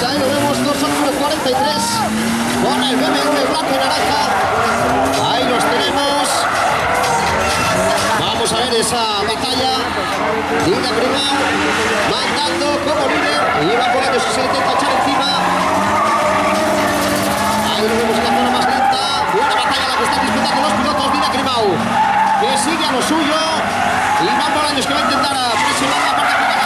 ahí lo vemos, 2:43 con el BMW blanco y naranja. Ahí los tenemos. Vamos a ver esa batalla. Dina Grimau mandando como líder y va por años y se intenta echar encima. Ahí lo vemos en la zona más lenta. Buena batalla la que están disputando los pilotos. Dina Grimau que sigue a lo suyo y van por años que va a intentar presionar la parte final.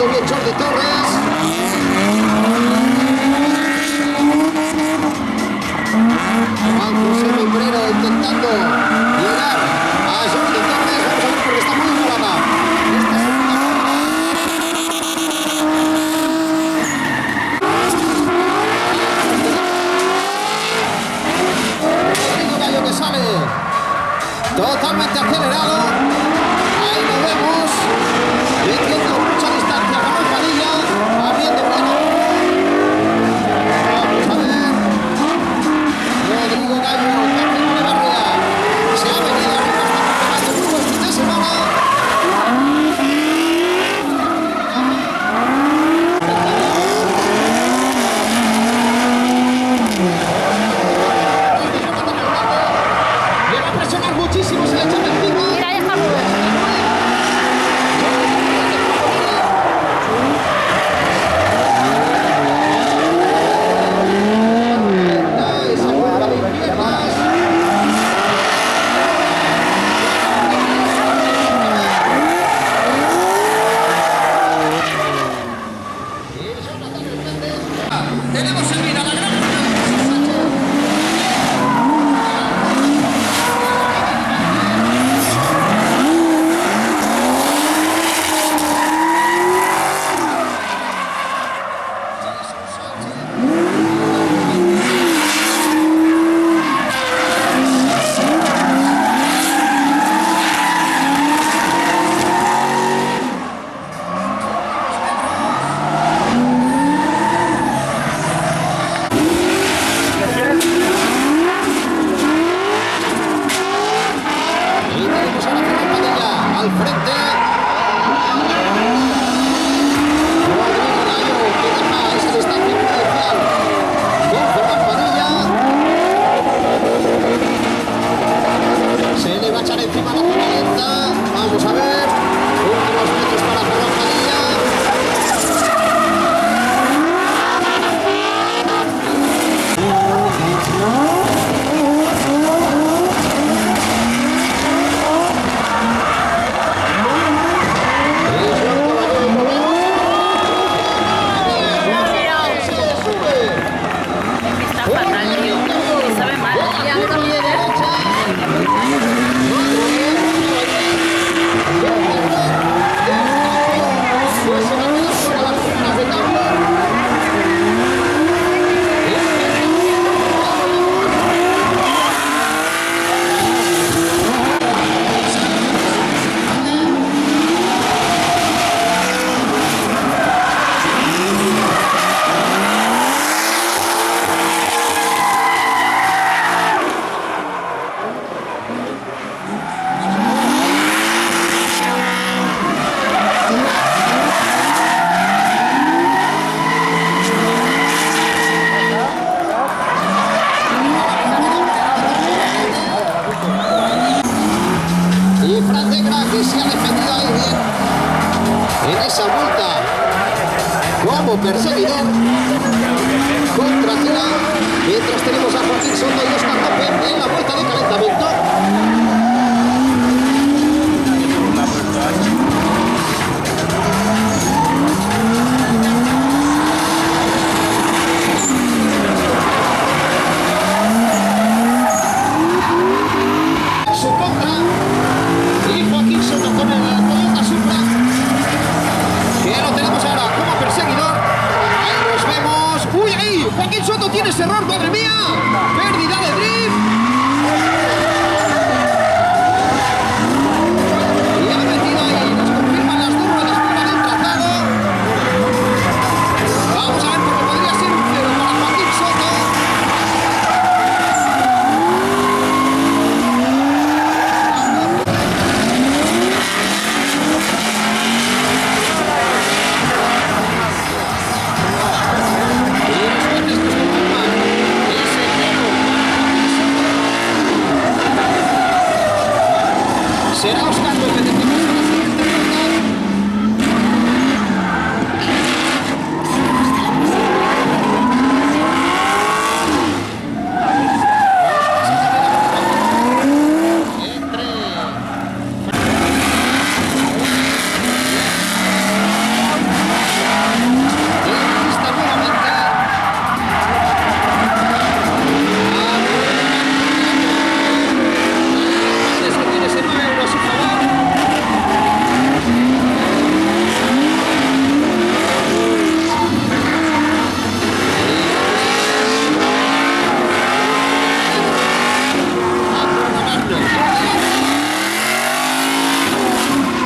Saliendo bien Jordi Torres. Juan José Membrero intentando llegar a Jordi Torres. Vamos a ver porque está muy igualada. Rodrigo Gallo que sale totalmente acelerado. Ahí lo vemos. Metiendo mucha distancia con Padilla. Abriendo bien. Vamos a ver. Rodrigo Gallo, Patrick Echevarría, se ha venido a repasar el buen fin de semana. Le va a presionar muchísimo, se le echa encima. Mira, ya está Rubén. Esa vuelta de piernas. Tenemos en mira la gran y tenemos a la Padilla al frente. Rodrigo Gallo que deja esa distancia prudencial con Ferran Padilla. Se le va a echar encima la zona lenta. Vamos a ver. Últimos metros para Ferran Padilla. Está fatal, tío. Y sabe mal. Ya, yo también, Y Fran Negra que se ha defendido ahí bien en esa vuelta como perseguidor contra Cela, mientras tenemos a Joaquín Soto y Oscar López en la vuelta de calentamiento. Su contra y Joaquín Soto con el Toyota Supra, que lo tenemos ahora como perseguidor. Ahí nos vemos. ¡Uy, ahí! Joaquín Soto tiene ese error, madre mía.